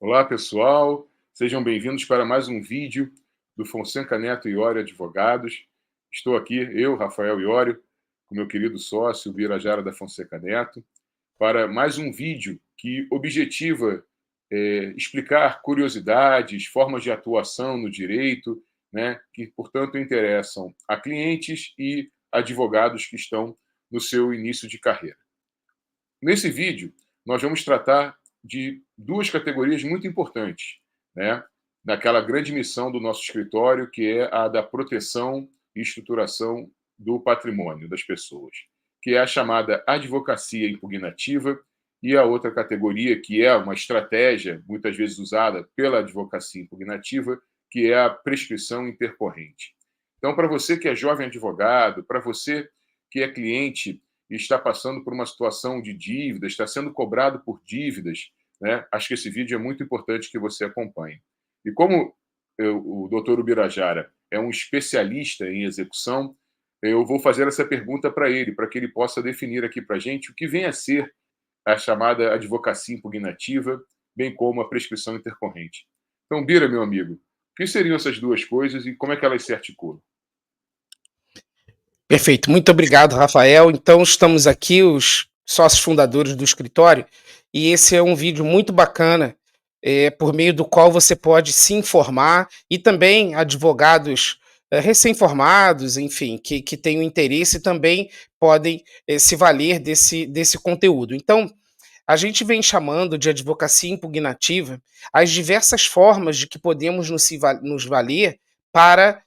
Olá, pessoal. Sejam bem-vindos para mais um vídeo do Fonseca Neto Iório Advogados. Estou aqui, eu, Rafael Iório, com meu querido sócio, Birajara da Fonseca Neto, para mais um vídeo que objetiva explicar curiosidades, formas de atuação no direito, né, que, portanto, interessam a clientes e advogados que estão no seu início de carreira. Nesse vídeo, nós vamos tratar de duas categorias muito importantes, né? Naquela grande missão do nosso escritório, que é a da proteção e estruturação do patrimônio das pessoas, que é a chamada advocacia impugnativa, e a outra categoria, que é uma estratégia muitas vezes usada pela advocacia impugnativa, que é a prescrição intercorrente. Então, para você que é jovem advogado, para você que é cliente e está passando por uma situação de dívida, está sendo cobrado por dívidas, né? Acho que esse vídeo é muito importante que você acompanhe. E como o doutor Ubirajara é um especialista em execução, eu vou fazer essa pergunta para ele, para que ele possa definir aqui para a gente o que vem a ser a chamada advocacia impugnativa, bem como a prescrição intercorrente. Então, Bira, meu amigo, o que seriam essas duas coisas e como é que elas se articulam? Perfeito, muito obrigado, Rafael. Então, estamos aqui, os sócios fundadores do escritório, e esse é um vídeo muito bacana, por meio do qual você pode se informar e também advogados recém-formados, enfim, que tenham interesse também podem se valer desse conteúdo. Então, a gente vem chamando de advocacia impugnativa as diversas formas de que podemos nos valer para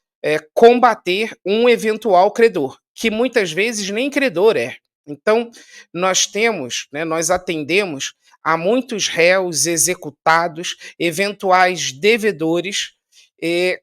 combater um eventual credor, que muitas vezes nem credor é. Então, nós atendemos a muitos réus executados, eventuais devedores,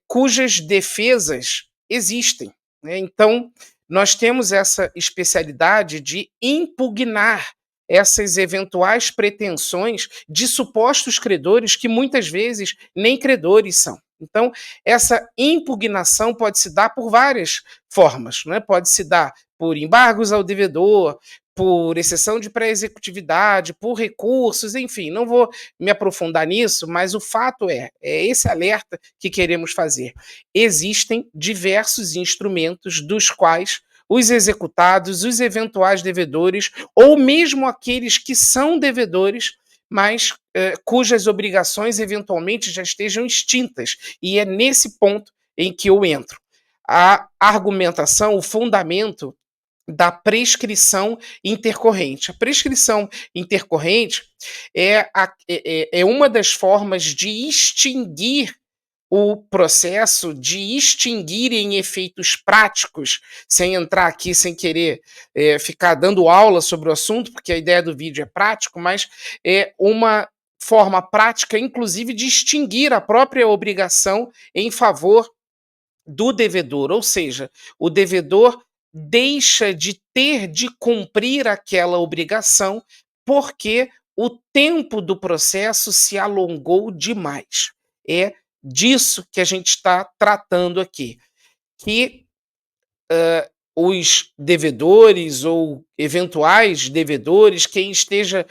cujas defesas existem, né? Então, nós temos essa especialidade de impugnar essas eventuais pretensões de supostos credores que muitas vezes nem credores são. Então, essa impugnação pode se dar por várias formas, né? Pode se dar por embargos ao devedor, por exceção de pré-executividade, por recursos, enfim, não vou me aprofundar nisso, mas o fato é esse alerta que queremos fazer. Existem diversos instrumentos dos quais os executados, os eventuais devedores, ou mesmo aqueles que são devedores, mas cujas obrigações eventualmente já estejam extintas. E é nesse ponto em que eu entro. A argumentação, o fundamento da prescrição intercorrente. A prescrição intercorrente é uma das formas de extinguir o processo, de extinguir em efeitos práticos, sem entrar aqui, sem querer ficar dando aula sobre o assunto, porque a ideia do vídeo é prático, mas é uma forma prática, inclusive, de extinguir a própria obrigação em favor do devedor, ou seja, o devedor deixa de ter de cumprir aquela obrigação porque o tempo do processo se alongou demais. É disso que a gente está tratando aqui, que os devedores ou eventuais devedores, quem esteja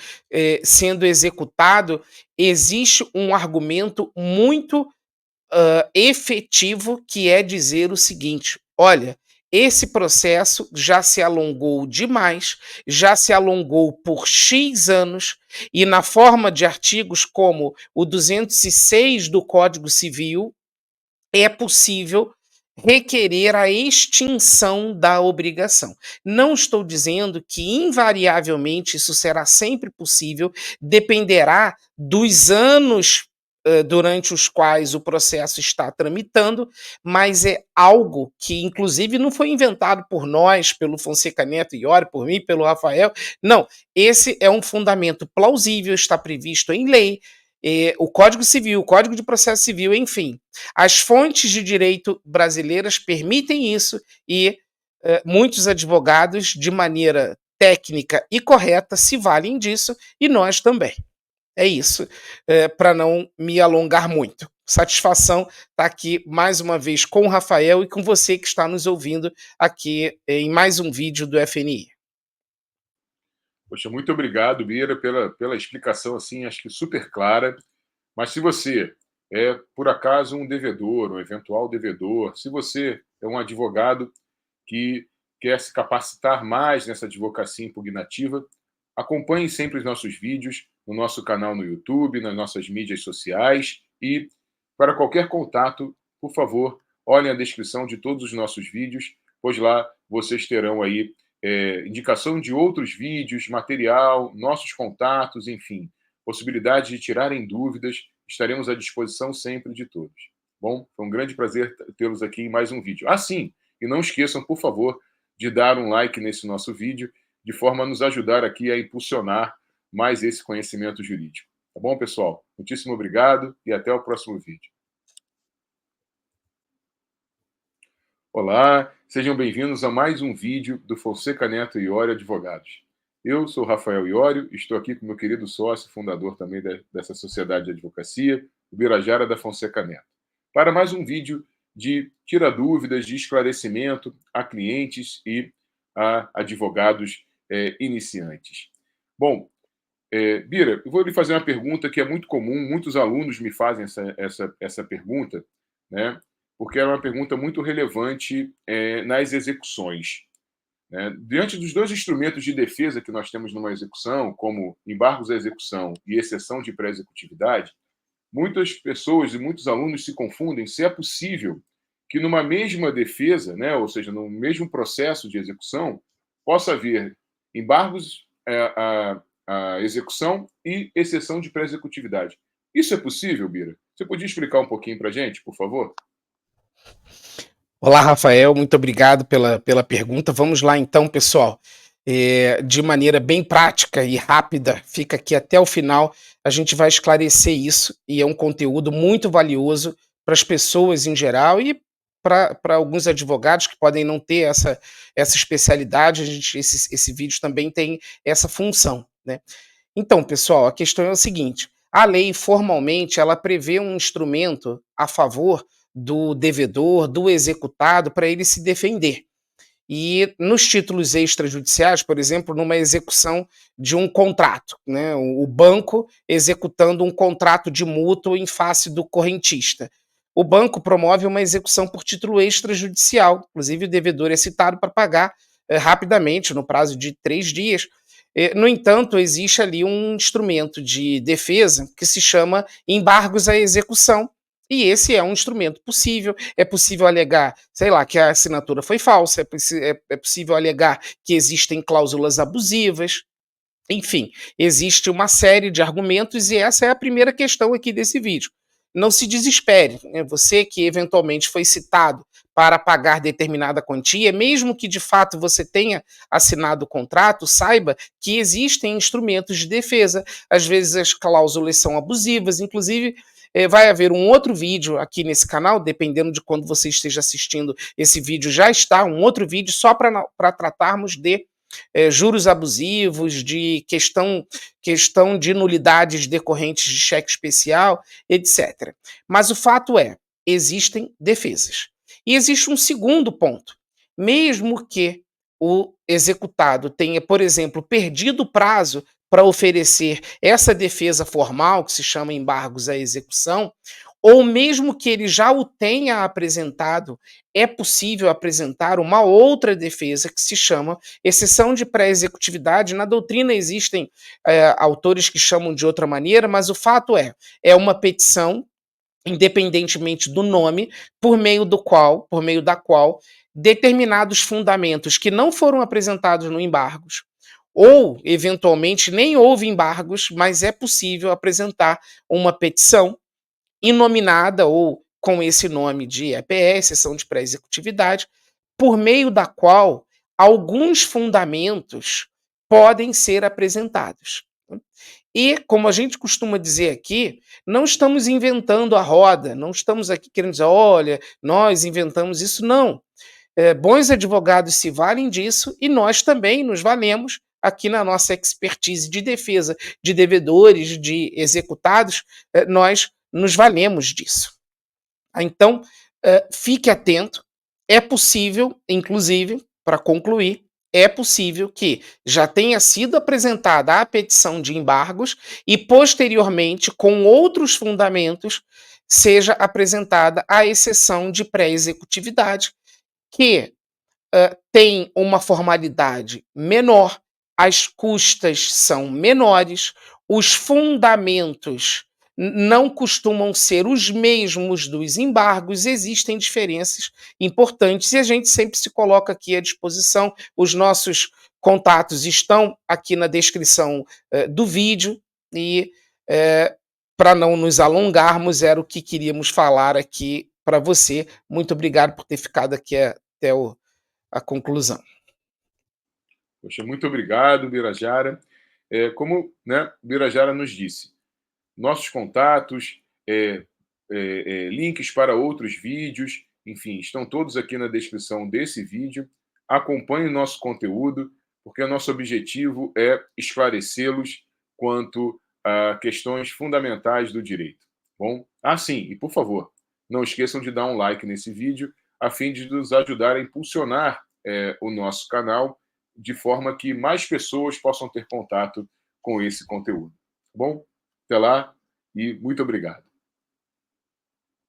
sendo executado, existe um argumento muito efetivo, que é dizer o seguinte: olha, esse processo já se alongou demais, já se alongou por X anos, e na forma de artigos como o 206 do Código Civil, é possível requerer a extinção da obrigação. Não estou dizendo que invariavelmente isso será sempre possível, dependerá dos anos durante os quais o processo está tramitando, mas é algo que, inclusive, não foi inventado por nós, pelo Fonseca Neto Iório, por mim, pelo Rafael. Não, esse é um fundamento plausível, está previsto em lei, o Código Civil, o Código de Processo Civil, enfim. As fontes de direito brasileiras permitem isso e muitos advogados, de maneira técnica e correta, se valem disso, e nós também. É isso, para não me alongar muito. Satisfação estar aqui mais uma vez com o Rafael e com você que está nos ouvindo aqui em mais um vídeo do FNI. Poxa, muito obrigado, Bira, pela explicação, assim, acho que super clara. Mas se você é, por acaso, um devedor, um eventual devedor, se você é um advogado que quer se capacitar mais nessa advocacia impugnativa, acompanhe sempre os nossos vídeos no nosso canal no YouTube, nas nossas mídias sociais e, para qualquer contato, por favor, olhem a descrição de todos os nossos vídeos, pois lá vocês terão aí indicação de outros vídeos, material, nossos contatos, enfim, possibilidade de tirarem dúvidas. Estaremos à disposição sempre de todos. Bom, foi um grande prazer tê-los aqui em mais um vídeo. Sim, e não esqueçam, por favor, de dar um like nesse nosso vídeo, de forma a nos ajudar aqui a impulsionar mais esse conhecimento jurídico. Tá bom, pessoal? Muitíssimo obrigado e até o próximo vídeo. Olá, sejam bem-vindos a mais um vídeo do Fonseca Neto Iório Advogados. Eu sou Rafael Iório, estou aqui com meu querido sócio, fundador também dessa sociedade de advocacia, o Birajara da Fonseca Neto, para mais um vídeo de tira dúvidas, de esclarecimento a clientes e a advogados iniciantes. Bom, Bira, eu vou lhe fazer uma pergunta que é muito comum, muitos alunos me fazem essa pergunta, né? Porque é uma pergunta muito relevante nas execuções. Né? Diante dos dois instrumentos de defesa que nós temos numa execução, como embargos à execução e exceção de pré-executividade, muitas pessoas e muitos alunos se confundem se é possível que numa mesma defesa, né, ou seja, no mesmo processo de execução, possa haver embargos à execução e exceção de pré-executividade. Isso é possível, Bira? Você podia explicar um pouquinho para a gente, por favor? Olá, Rafael, muito obrigado pela pergunta. Vamos lá então, pessoal. De maneira bem prática e rápida, fica aqui até o final, a gente vai esclarecer isso e é um conteúdo muito valioso para as pessoas em geral e para alguns advogados que podem não ter essa especialidade, esse vídeo também tem essa função, né? Então, pessoal, a questão é o seguinte: a lei formalmente ela prevê um instrumento a favor do devedor, do executado, para ele se defender. E nos títulos extrajudiciais, por exemplo, numa execução de um contrato, né, o banco executando um contrato de mútuo em face do correntista. O banco promove uma execução por título extrajudicial, inclusive o devedor é citado para pagar rapidamente, no prazo de 3 dias. No entanto, existe ali um instrumento de defesa que se chama embargos à execução, e esse é um instrumento possível. É possível alegar, sei lá, que a assinatura foi falsa, é possível alegar que existem cláusulas abusivas, enfim, existe uma série de argumentos e essa é a primeira questão aqui desse vídeo. Não se desespere, né? Você que eventualmente foi citado para pagar determinada quantia, mesmo que de fato você tenha assinado o contrato, saiba que existem instrumentos de defesa. Às vezes as cláusulas são abusivas, inclusive vai haver um outro vídeo aqui nesse canal, dependendo de quando você esteja assistindo esse vídeo, já está um outro vídeo só para tratarmos de juros abusivos, de questão de nulidades decorrentes de cheque especial, etc. Mas o fato é, existem defesas. E existe um segundo ponto. Mesmo que o executado tenha, por exemplo, perdido o prazo para oferecer essa defesa formal, que se chama embargos à execução, ou mesmo que ele já o tenha apresentado, é possível apresentar uma outra defesa que se chama exceção de pré-executividade. Na doutrina existem autores que chamam de outra maneira, mas o fato é uma petição, independentemente do nome, por meio da qual determinados fundamentos que não foram apresentados no embargos, ou eventualmente nem houve embargos, mas é possível apresentar uma petição inominada ou com esse nome de EPE, exceção de pré-executividade, por meio da qual alguns fundamentos podem ser apresentados. E, como a gente costuma dizer aqui, não estamos inventando a roda, não estamos aqui querendo dizer, olha, nós inventamos isso, não. Bons advogados se valem disso e nós também nos valemos aqui na nossa expertise de defesa de devedores, de executados, nós nos valemos disso. Então, fique atento, é possível, inclusive, para concluir, é possível que já tenha sido apresentada a petição de embargos e, posteriormente, com outros fundamentos, seja apresentada a exceção de pré-executividade, que tem uma formalidade menor, as custas são menores, os fundamentos não costumam ser os mesmos dos embargos, existem diferenças importantes e a gente sempre se coloca aqui à disposição. Os nossos contatos estão aqui na descrição do vídeo e, para não nos alongarmos, era o que queríamos falar aqui para você. Muito obrigado por ter ficado aqui até a conclusão. Poxa, muito obrigado, Birajara. Como, né, Birajara nos disse, nossos contatos, links para outros vídeos, enfim, estão todos aqui na descrição desse vídeo. Acompanhe o nosso conteúdo, porque o nosso objetivo é esclarecê-los quanto a questões fundamentais do direito. Bom? Ah, sim, e por favor, não esqueçam de dar um like nesse vídeo, a fim de nos ajudar a impulsionar o nosso canal, de forma que mais pessoas possam ter contato com esse conteúdo. Bom? Até lá e muito obrigado.